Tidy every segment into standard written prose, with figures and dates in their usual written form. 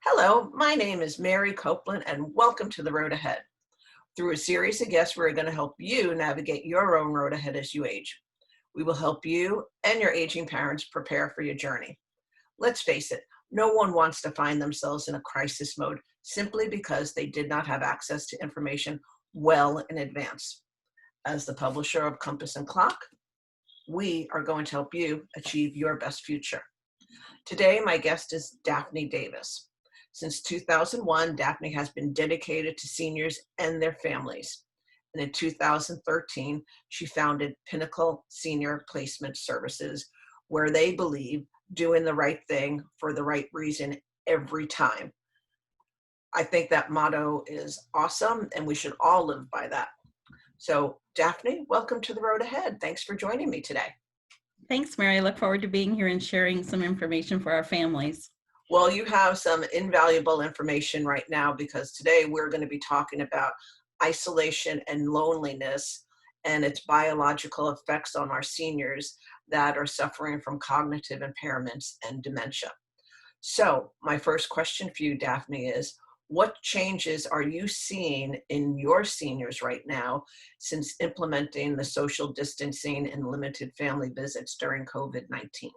Hello, my name is Mary Copeland, and welcome to The Road Ahead. Through a series of guests, we're going to help you navigate your own road ahead as you age. We will help you and your aging parents prepare for your journey. Let's face it, no one wants to find themselves in a crisis mode simply because they did not have access to information well in advance. As the publisher of Compass and Clock, we are going to help you achieve your best future. Today, my guest is Daphne Davis. Since 2001, Daphne has been dedicated to seniors and their families. And in 2013, she founded Pinnacle Senior Placement Services, where they believe doing the right thing for the right reason every time. I think that motto is awesome, and we should all live by that. So, Daphne, welcome to The Road Ahead. Thanks for joining me today. Thanks, Mary. I look forward to being here and sharing some information for our families. Well, you have some invaluable information right now because today we're going to be talking about isolation and loneliness and its biological effects on our seniors that are suffering from cognitive impairments and dementia. So my first question for you, Daphne, is what changes are you seeing in your seniors right now since implementing the social distancing and limited family visits during COVID-19?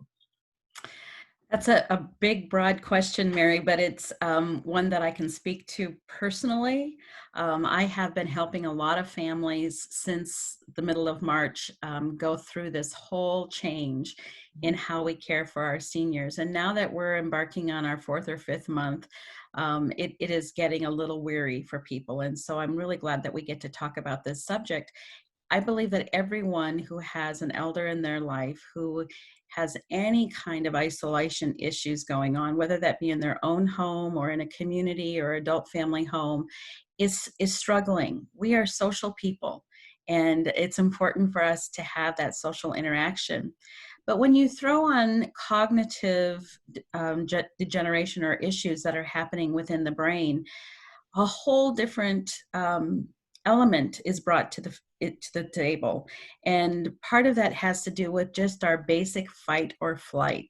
That's a big, broad question, Mary, but it's one that I can speak to personally. I have been helping a lot of families since the middle of March go through this whole change in how we care for our seniors. And now that we're embarking on our fourth or fifth month, it is getting a little weary for people. And so I'm really glad that we get to talk about this subject. I believe that everyone who has an elder in their life who has any kind of isolation issues going on, whether that be in their own home or in a community or adult family home, is struggling. We are social people, and it's important for us to have that social interaction. But when you throw on cognitive degeneration or issues that are happening within the brain, a whole different element is brought to the table. And part of that has to do with just our basic fight or flight.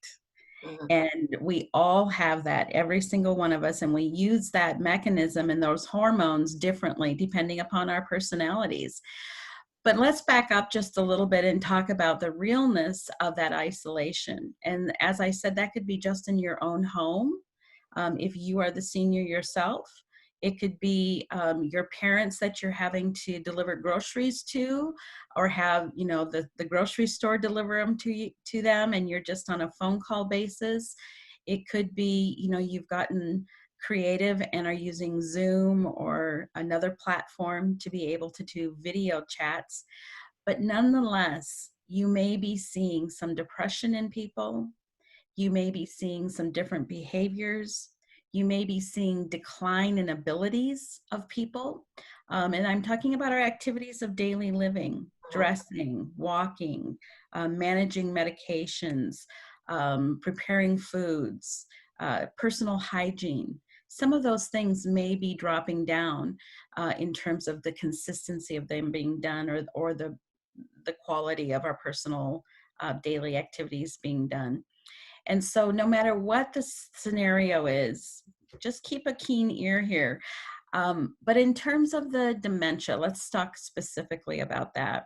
Mhm. And we all have that, every single one of us, and we use that mechanism and those hormones differently depending upon our personalities. But let's back up just a little bit and talk about the realness of that isolation. And as I said, that could be just in your own home. If you are the senior yourself, it could be your parents that you're having to deliver groceries to, or have the grocery store deliver them to them, and you're just on a phone call basis. It could be you've gotten creative and are using Zoom or another platform to be able to do video chats. But nonetheless, you may be seeing some depression in people. You may be seeing some different behaviors. You may be seeing decline in abilities of people. And I'm talking about our activities of daily living, dressing, walking, managing medications, preparing foods, personal hygiene. Some of those things may be dropping down in terms of the consistency of them being done, or the quality of our personal daily activities being done. And so no matter what the scenario is, just keep a keen ear here. But in terms of the dementia, let's talk specifically about that.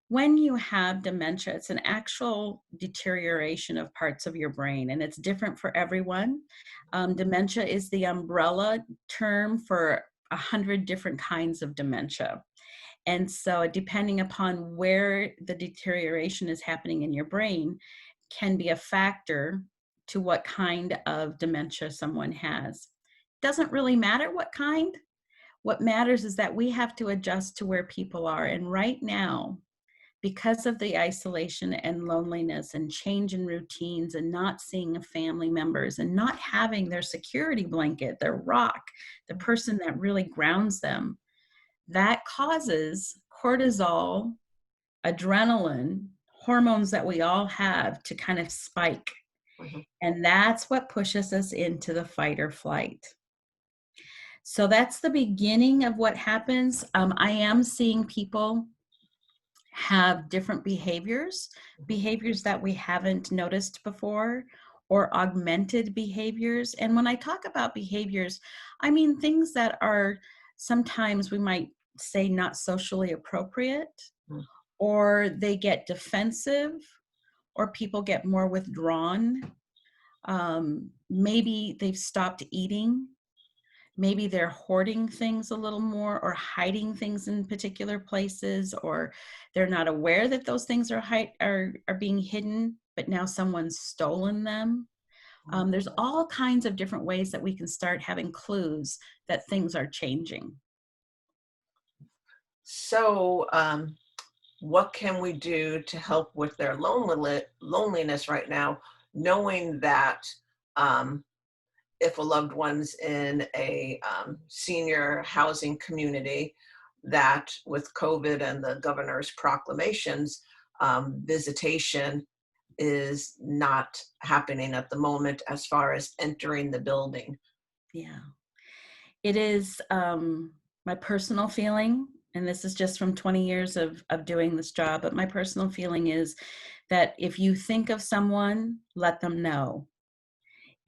When you have dementia, it's an actual deterioration of parts of your brain, and it's different for everyone. Dementia is the umbrella term for 100 different kinds of dementia. And so depending upon where the deterioration is happening in your brain can be a factor to what kind of dementia someone has. Doesn't really matter what kind. What matters is that we have to adjust to where people are. And right now, because of the isolation and loneliness and change in routines and not seeing family members and not having their security blanket, their rock, the person that really grounds them, that causes cortisol, adrenaline, hormones that we all have to kind of spike. Mhm. And that's what pushes us into the fight or flight. So that's the beginning of what happens. I am seeing people have different behaviors that we haven't noticed before, or augmented behaviors. And when I talk about behaviors, I mean things that are sometimes we might say not socially appropriate, Mm. or they get defensive, or people get more withdrawn. Maybe they've stopped eating. Maybe they're hoarding things a little more or hiding things in particular places, or they're not aware that those things are being hidden, but now someone's stolen them. There's all kinds of different ways that we can start having clues that things are changing. So, what can we do to help with their loneliness right now, knowing that um, if a loved one's in a senior housing community, that with COVID and the governor's proclamations, visitation is not happening at the moment as far as entering the building. Yeah. It is my personal feeling, and this is just from 20 years of doing this job, but my personal feeling is that if you think of someone, let them know.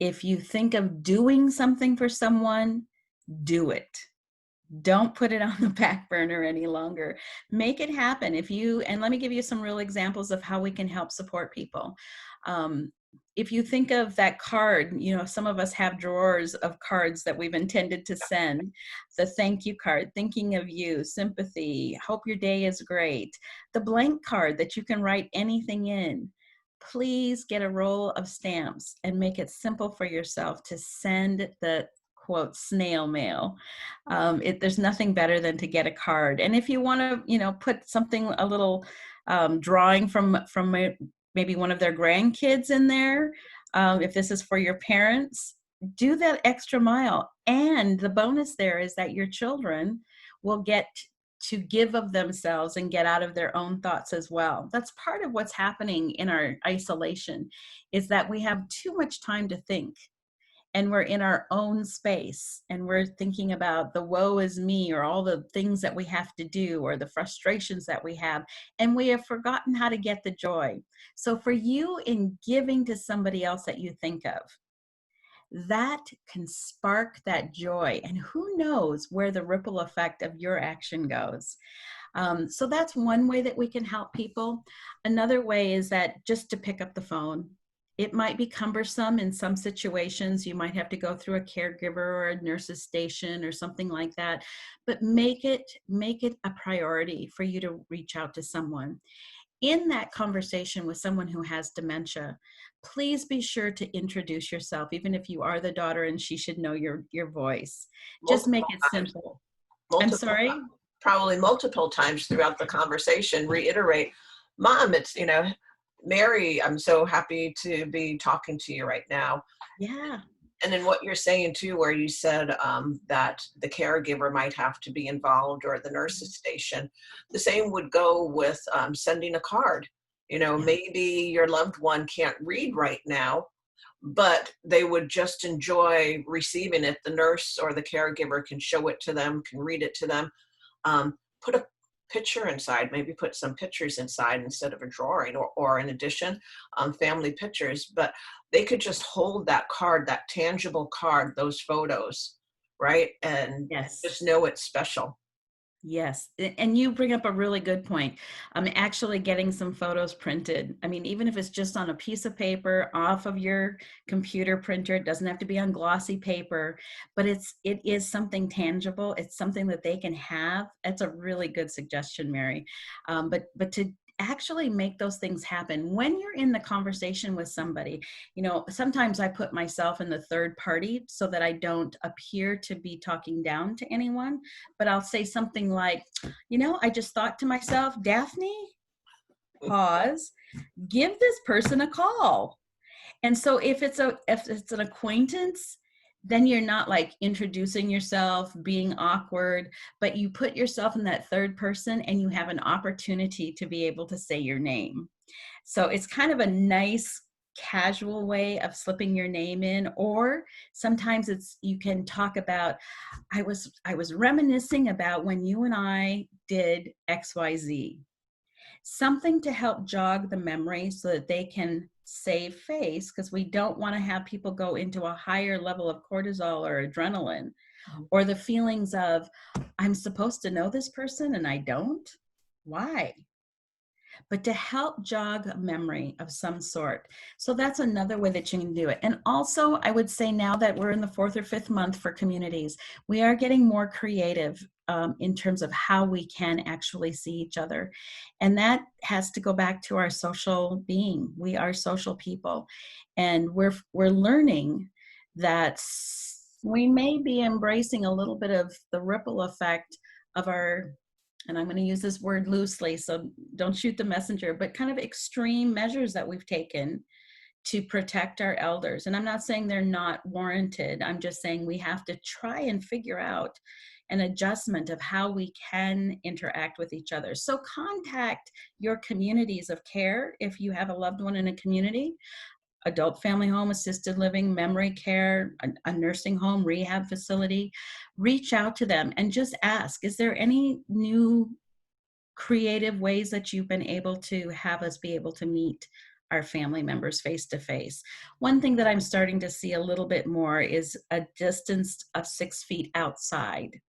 If you think of doing something for someone, do it. Don't put it on the back burner any longer. Make it happen. And let me give you some real examples of how we can help support people. Um, if you think of that card, some of us have drawers of cards that we've intended to send. The thank you card, thinking of you, sympathy, hope your day is great. The blank card that you can write anything in. Please get a roll of stamps and make it simple for yourself to send the quote snail mail. There's nothing better than to get a card. And if you want to, put something, a little drawing from maybe one of their grandkids in there, if this is for your parents, do that extra mile. And the bonus there is that your children will get to give of themselves and get out of their own thoughts as well. That's part of what's happening in our isolation, is that we have too much time to think. And we're in our own space and we're thinking about the woe is me, or all the things that we have to do, or the frustrations that we have, and we have forgotten how to get the joy. So for you, in giving to somebody else that you think of, that can spark that joy, and who knows where the ripple effect of your action goes. So that's one way that we can help people. Another way is that just to pick up the phone. It might be cumbersome in some situations. You might have to go through a caregiver or a nurse's station or something like that, but make it a priority for you to reach out to someone. In that conversation with someone who has dementia, please be sure to introduce yourself, even if you are the daughter and she should know your voice. Just make Multiple it times, simple. I'm multiple, sorry? probably multiple times throughout the conversation, reiterate, Mom, it's, Mary, I'm so happy to be talking to you right now. Yeah. And then what you're saying too, where you said that the caregiver might have to be involved, or the nurse's station, the same would go with sending a card. Yeah. Maybe your loved one can't read right now, but they would just enjoy receiving it. The nurse or the caregiver can show it to them, can read it to them. Put a picture inside, maybe put some pictures inside instead of a drawing, or in addition, family pictures. But they could just hold that card, that tangible card, those photos, right? And Yes. just know it's special. Yes. And you bring up a really good point. I'm actually getting some photos printed. I mean, even if it's just on a piece of paper off of your computer printer, it doesn't have to be on glossy paper, but it is something tangible. It's something that they can have. That's a really good suggestion, Mary. But to actually make those things happen when you're in the conversation with somebody, sometimes I put myself in the third party so that I don't appear to be talking down to anyone, but I'll say something like, I just thought to myself, Daphne, pause, give this person a call. And so if it's an acquaintance, then you're not like introducing yourself, being awkward, but you put yourself in that third person and you have an opportunity to be able to say your name. So it's kind of a nice casual way of slipping your name in. Or sometimes you can talk about, I was reminiscing about when you and I did XYZ. Something to help jog the memory so that they can save face because we don't want to have people go into a higher level of cortisol or adrenaline, or the feelings of, I'm supposed to know this person and I don't. Why? But to help jog a memory of some sort. So that's another way that you can do it. And also, I would say now that we're in the 4th or 5th month for communities, we are getting more creative in terms of how we can actually see each other. And that has to go back to our social being. We are social people. And we're learning that we may be embracing a little bit of the ripple effect of our, and I'm going to use this word loosely, so don't shoot the messenger, but kind of extreme measures that we've taken to protect our elders. And I'm not saying they're not warranted. I'm just saying we have to try and figure out an adjustment of how we can interact with each other. So contact your communities of care if you have a loved one in a community. Adult family home, assisted living, memory care, a nursing home, rehab facility. Reach out to them and just ask, is there any new creative ways that you've been able to have us be able to meet our family members face to face? One thing that I'm starting to see a little bit more is a distance of 6 feet outside.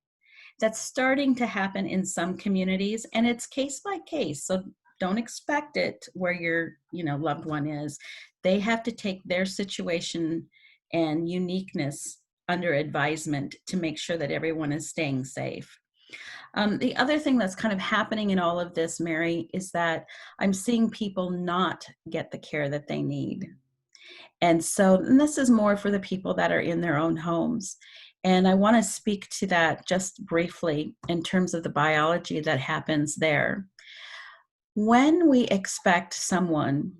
That's starting to happen in some communities, and it's case by case. So don't expect it where your loved one is. They have to take their situation and uniqueness under advisement to make sure that everyone is staying safe. The other thing that's kind of happening in all of this, Mary, is that I'm seeing people not get the care that they need. And this is more for the people that are in their own homes. And I want to speak to that just briefly in terms of the biology that happens there. When we expect someone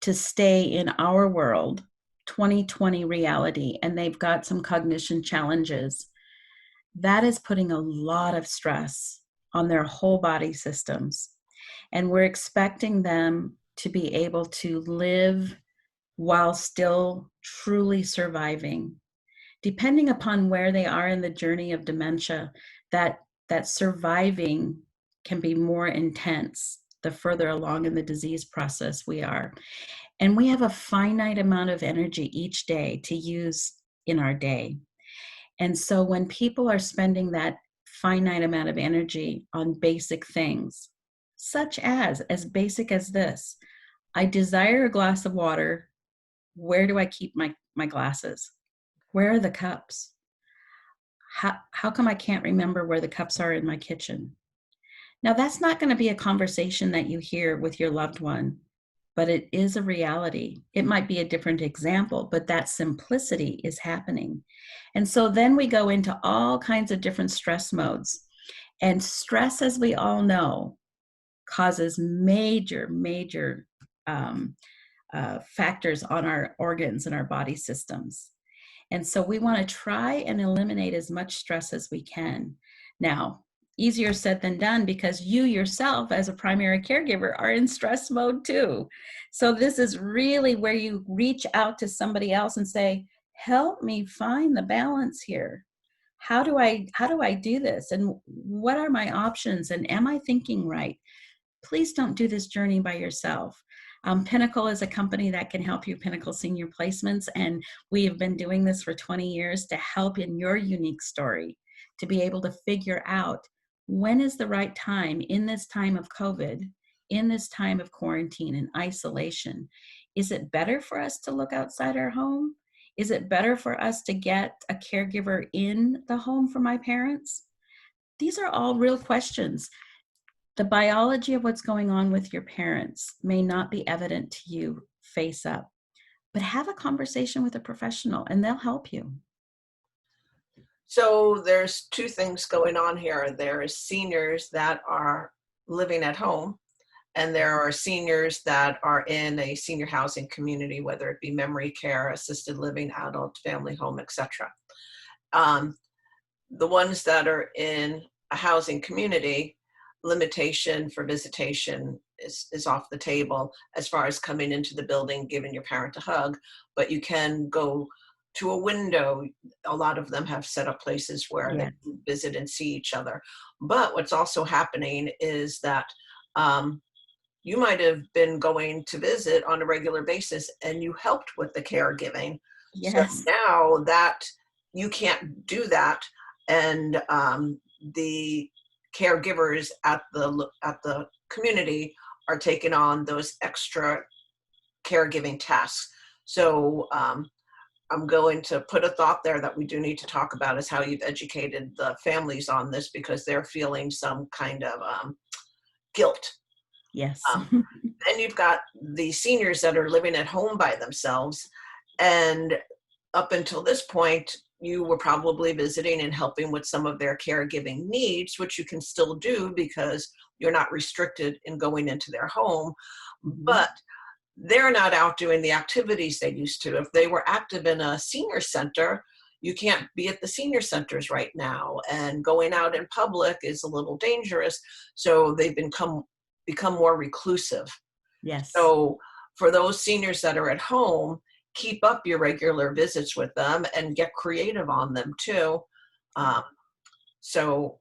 to stay in our world, 2020 reality, and they've got some cognition challenges, that is putting a lot of stress on their whole body systems. And we're expecting them to be able to live while still truly surviving. Depending upon where they are in the journey of dementia, that surviving can be more intense the further along in the disease process we are. And we have a finite amount of energy each day to use in our day. And so when people are spending that finite amount of energy on basic things, such as basic as this, I desire a glass of water. Where do I keep my glasses? Where are the cups? How come I can't remember where the cups are in my kitchen? Now, that's not going to be a conversation that you hear with your loved one, but it is a reality. It might be a different example, but that simplicity is happening. And so then we go into all kinds of different stress modes. And stress, as we all know, causes major factors on our organs and our body systems. And so we want to try and eliminate as much stress as we can. Now, easier said than done, because you yourself as a primary caregiver are in stress mode too. So this is really where you reach out to somebody else and say, help me find the balance here. How do I do this? And what are my options? And am I thinking right? Please don't do this journey by yourself. Pinnacle is a company that can help you, Pinnacle Senior Placements, and we have been doing this for 20 years to help in your unique story, to be able to figure out when is the right time in this time of COVID, in this time of quarantine and isolation. Is it better for us to look outside our home? Is it better for us to get a caregiver in the home for my parents? These are all real questions. The biology of what's going on with your parents may not be evident to you face up, but have a conversation with a professional and they'll help you. So there's two things going on here. There is seniors that are living at home, and there are seniors that are in a senior housing community, whether it be memory care, assisted living, adult family home, etc. The ones that are in a housing community, limitation for visitation is off the table as far as coming into the building, giving your parent a hug, but you can go to a window. A lot of them have set up places where they can visit and see each other. But what's also happening is that you might have been going to visit on a regular basis and you helped with the caregiving. So Yes. now that you can't do that, and the caregivers at the community are taking on those extra caregiving tasks. So I'm going to put a thought there that we do need to talk about, is how you've educated the families on this, because they're feeling some kind of guilt. Yes. Um, then you've got the seniors that are living at home by themselves. And up until this point, you were probably visiting and helping with some of their caregiving needs, which you can still do because you're not restricted in going into their home. Mhm. But they're not out doing the activities they used to. If they were active in a senior center, you can't be at the senior centers right now. And going out in public is a little dangerous. So they've become more reclusive. Yes. So for those seniors that are at home, keep up your regular visits with them and get creative on them too. Um, so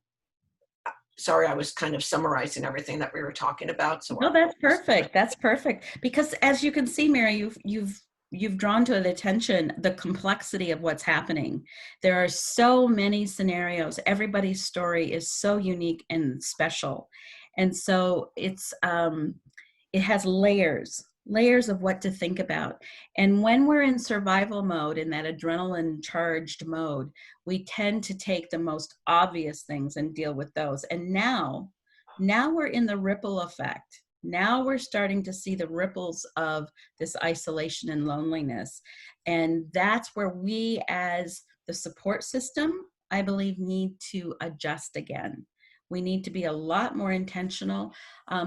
sorry, I was kind of summarizing everything that we were talking about. So No, that's perfect. That's perfect. Because as you can see, Mary, you've drawn to the attention the complexity of what's happening. There are so many scenarios. Everybody's story is so unique and special. And so it has layers of what to think about. And when we're in survival mode, in that adrenaline charged mode, we tend to take the most obvious things and deal with those. And now we're in the ripple effect. Now we're starting to see the ripples of this isolation and loneliness. And that's where we, as the support system, I believe, need to adjust again. We need to be a lot more intentional.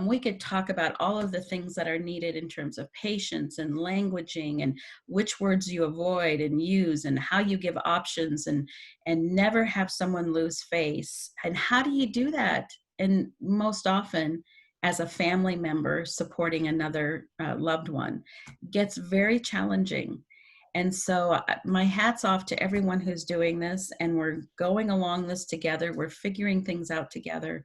We could talk about all of the things that are needed in terms of patience and languaging, and which words you avoid and use, and how you give options, and never have someone lose face. And how do you do that? And most often, as a family member supporting another loved one, gets very challenging. And so my hat's off to everyone who's doing this, and we're going along this together. We're figuring things out together.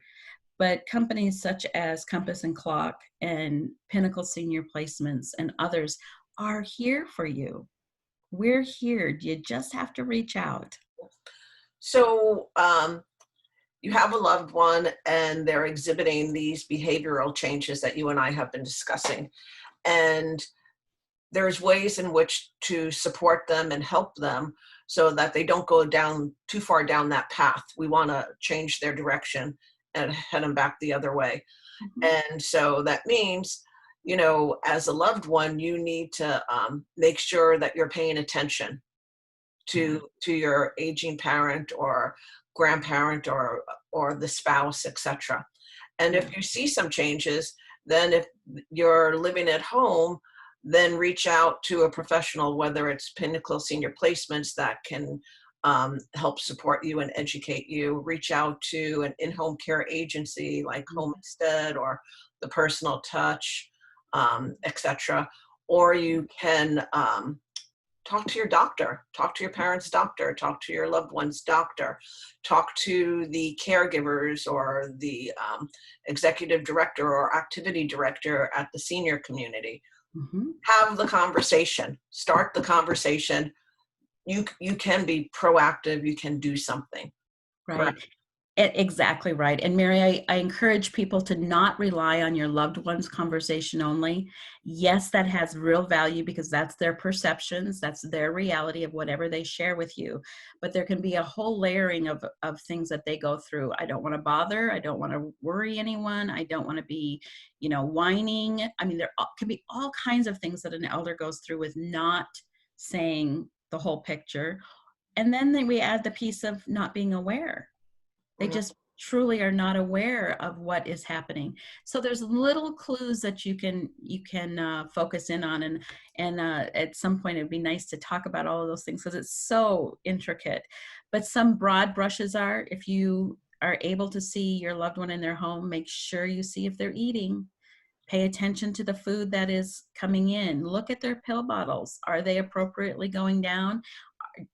But companies such as Compass and Clock and Pinnacle Senior Placements and others are here for you. We're here. You just have to reach out. So you have a loved one and they're exhibiting these behavioral changes that you and I have been discussing. And there's ways in which to support them and help them so that they don't go down too far down that path. We want to change their direction and head them back the other way. Mhm. And so that means, as a loved one, you need to make sure that you're paying attention Yeah. to your aging parent or grandparent or the spouse, etc. And Yeah. if you see some changes, then if you're living at home, then reach out to a professional, whether it's Pinnacle Senior Placements that can help support you and educate you. Reach out to an in-home care agency like Mhm. Homestead or the Personal Touch, etc. Or you can talk to your doctor, talk to your parents' doctor, talk to your loved one's doctor, talk to the caregivers or the executive director or activity director at the senior community. Mhm. Have the conversation, start the conversation. You can be proactive, you can do something. Correct. Right. Exactly right. And Mary, I encourage people to not rely on your loved one's conversation only. Yes, that has real value because that's their perceptions, that's their reality of whatever they share with you. But there can be a whole layering of things that they go through. I don't want to bother. I don't want to worry anyone. I don't want to be, whining. I mean, can be all kinds of things that an elder goes through with not saying the whole picture. And then we add the piece of not being aware. They Mhm. just truly are not aware of what is happening. So there's little clues that you can focus in on, and at some point it'd be nice to talk about all of those things because it's so intricate. But some broad brushes are, if you are able to see your loved one in their home, make sure you see if they're eating. Pay attention to the food that is coming in. Look at their pill bottles. Are they appropriately going down?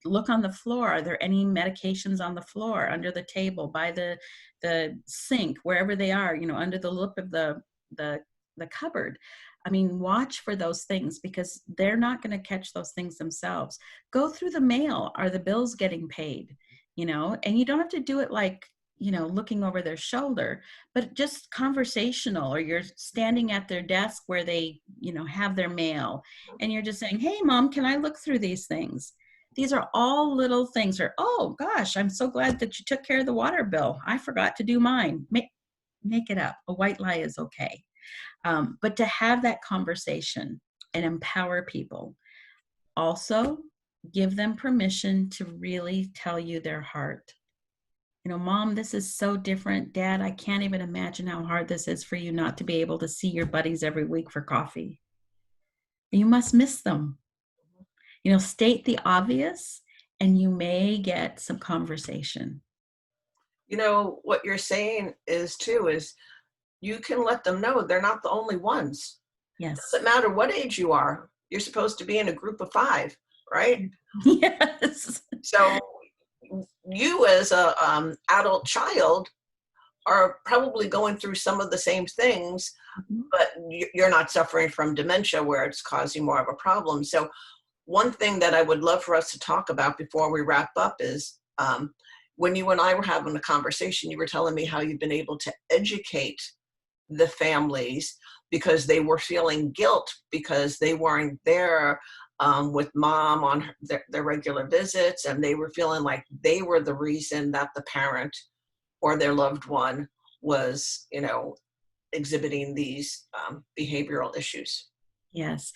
Look on the floor. Are there any medications on the floor, under the table, by the sink, wherever they are, under the lip of the the cupboard. I mean, watch for those things because they're not going to catch those things themselves. Go through the mail. Are the bills getting paid? You know, and you don't have to do it like, you know, looking over their shoulder, but just conversational, or you're standing at their desk where they, you know, have their mail, and you're just saying, hey, mom, can I look through these things? These are all little things. Or, oh gosh, I'm so glad that you took care of the water bill. I forgot to do mine. Make it up. A white lie is okay. But to have that conversation and empower people. Also, give them permission to really tell you their heart. You know, mom, this is so different. Dad, I can't even imagine how hard this is for you not to be able to see your buddies every week for coffee. You must miss them. You know, state the obvious and you may get some conversation. You know, what you're saying is too, is you can let them know they're not the only ones. It Yes. doesn't matter what age you are. You're supposed to be in a group of 5, right? Yes. So you as a adult child are probably going through some of the same things, but you're not suffering from dementia where it's causing more of a problem. So one thing that I would love for us to talk about before we wrap up is when you and I were having a conversation, you were telling me how you've been able to educate the families because they were feeling guilt because they weren't there with mom on their regular visits, and they were feeling like they were the reason that the parent or their loved one was, you know, exhibiting these behavioral issues. Yes.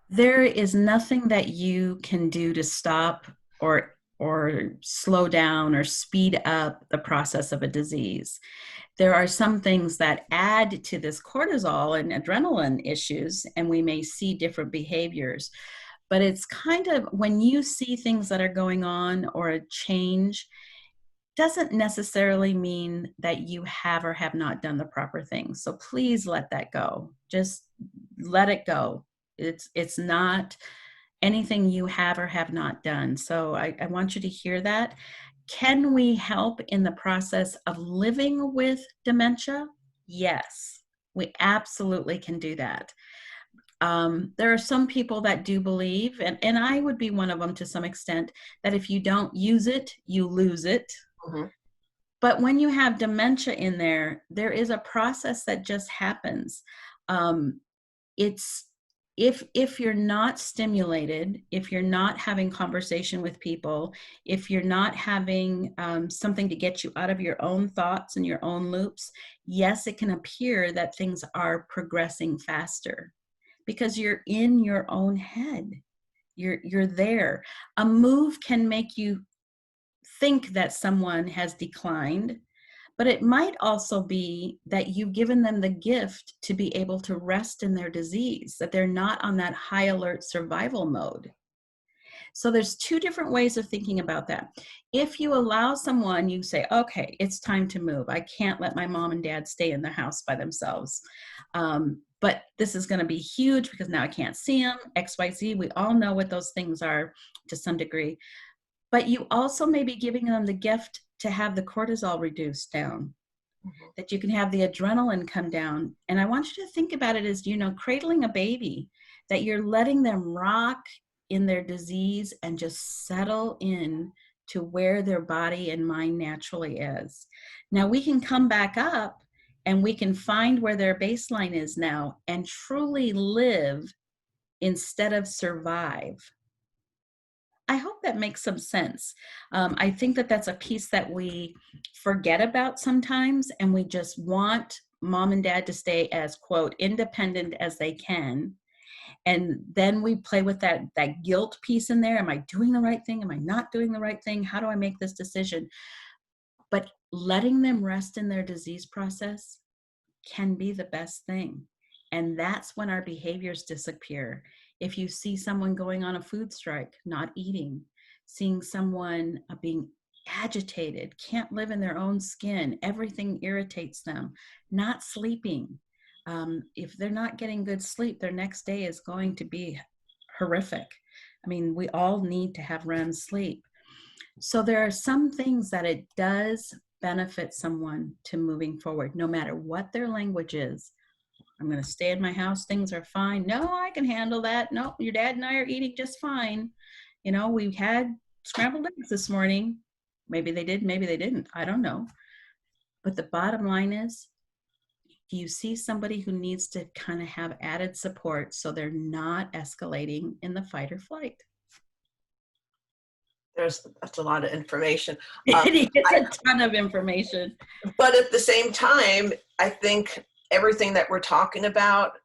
There is nothing that you can do to stop or slow down or speed up the process of a disease. There are some things that add to this cortisol and adrenaline issues, and we may see different behaviors. But it's kind of when you see things that are going on or a change, doesn't necessarily mean that you have or have not done the proper things. So please let that go. Just let it go. It's not anything you have or have not done. So I want you to hear that. Can we help in the process of living with dementia? Yes, we absolutely can do that. There are some people that do believe, and I would be one of them to some extent, that if you don't use it, you lose it. Mhm. But when you have dementia in there, there is a process that just happens. It's if you're not stimulated, if you're not having conversation with people, if you're not having something to get you out of your own thoughts and your own loops, yes, it can appear that things are progressing faster because you're in your own head. You're there. A move can make you think that someone has declined, but it might also be that you've given them the gift to be able to rest in their disease, that they're not on that high alert survival mode. So there's two different ways of thinking about that. If you allow someone, you say, okay, it's time to move. I can't let my mom and dad stay in the house by themselves. But this is going to be huge because now I can't see them, XYZ. We all know what those things are to some degree. But you also may be giving them the gift to have the cortisol reduced down, Mhm. that you can have the adrenaline come down. And I want you to think about it as, you know, cradling a baby, that you're letting them rock in their disease and just settle in to where their body and mind naturally is. Now we can come back up and we can find where their baseline is now and truly live instead of survive. I hope that makes some sense. I think that that's a piece that we forget about sometimes, and we just want mom and dad to stay as, quote, independent as they can. And then we play with that guilt piece in there. Am I doing the right thing? Am I not doing the right thing? How do I make this decision? But letting them rest in their disease process can be the best thing. And that's when our behaviors disappear. If you see someone going on a food strike, not eating, seeing someone being agitated, can't live in their own skin, everything irritates them, not sleeping. If they're not getting good sleep, their next day is going to be horrific. I mean, we all need to have REM sleep. So there are some things that it does benefit someone to moving forward, no matter what their language is. I'm going to stay in my house. Things are fine. No, I can handle that. No, your dad and I are eating just fine. You know, we had scrambled eggs this morning. Maybe they did, maybe they didn't. I don't know. But the bottom line is, do you see somebody who needs to kind of have added support so they're not escalating in the fight or flight? That's a lot of information. It's a ton of information. But at the same time, I think everything that we're talking about,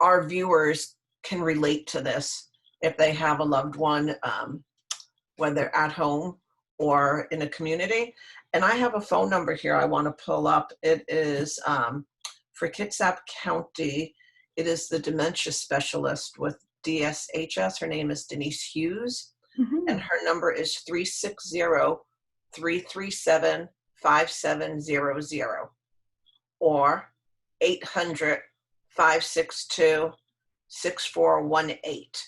our viewers can relate to this if they have a loved one, whether at home or in a community. And I have a phone number here I want to pull up. It is for Kitsap County. It is the dementia specialist with DSHS. Her name is Denise Hughes. Mm-hmm. And her number is 360-337-5700 or 800-562-6418.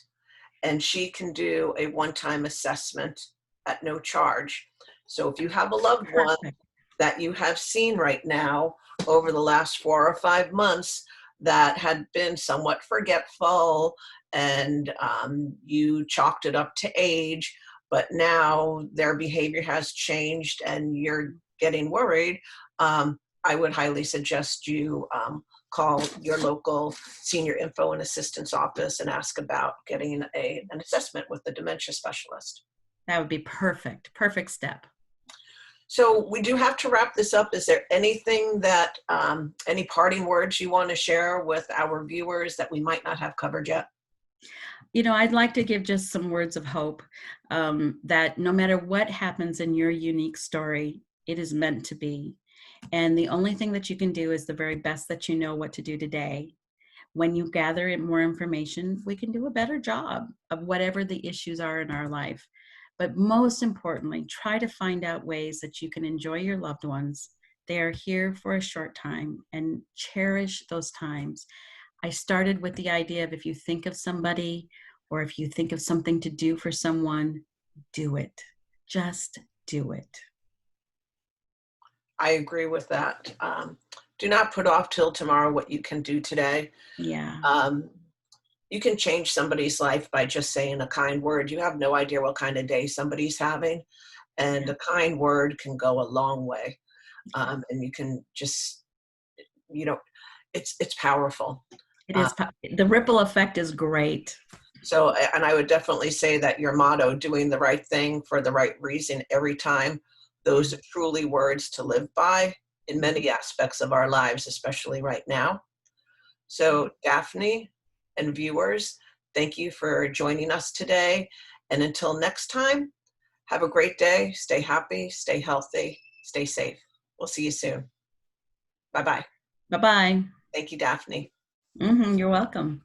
And she can do a one-time assessment at no charge. So if you have a loved one that you have seen right now over the last 4 or 5 months that had been somewhat forgetful, and you chalked it up to age, but now their behavior has changed and you're getting worried, I would highly suggest you call your local senior info and assistance office and ask about getting an assessment with the dementia specialist. That would be perfect. Perfect step. So we do have to wrap this up. Is there anything that, any parting words you want to share with our viewers that we might not have covered yet? You know, I'd like to give just some words of hope, that no matter what happens in your unique story, it is meant to be. And the only thing that you can do is the very best that you know what to do today. When you gather more information, we can do a better job of whatever the issues are in our life. But most importantly, try to find out ways that you can enjoy your loved ones. They are here for a short time, and cherish those times. I started with the idea of, if you think of somebody or if you think of something to do for someone, do it. Just do it. I agree with that. Do not put off till tomorrow what you can do today. Yeah. You can change somebody's life by just saying a kind word. You have no idea what kind of day somebody's having, and a kind word can go a long way. And you can just, it's powerful. It is. The ripple effect is great. So, and I would definitely say that your motto, doing the right thing for the right reason every time, those are truly words to live by in many aspects of our lives, especially right now. So Daphne and viewers, thank you for joining us today. And until next time, have a great day. Stay happy, stay healthy, stay safe. We'll see you soon. Bye-bye. Bye-bye. Thank you, Daphne. You're welcome.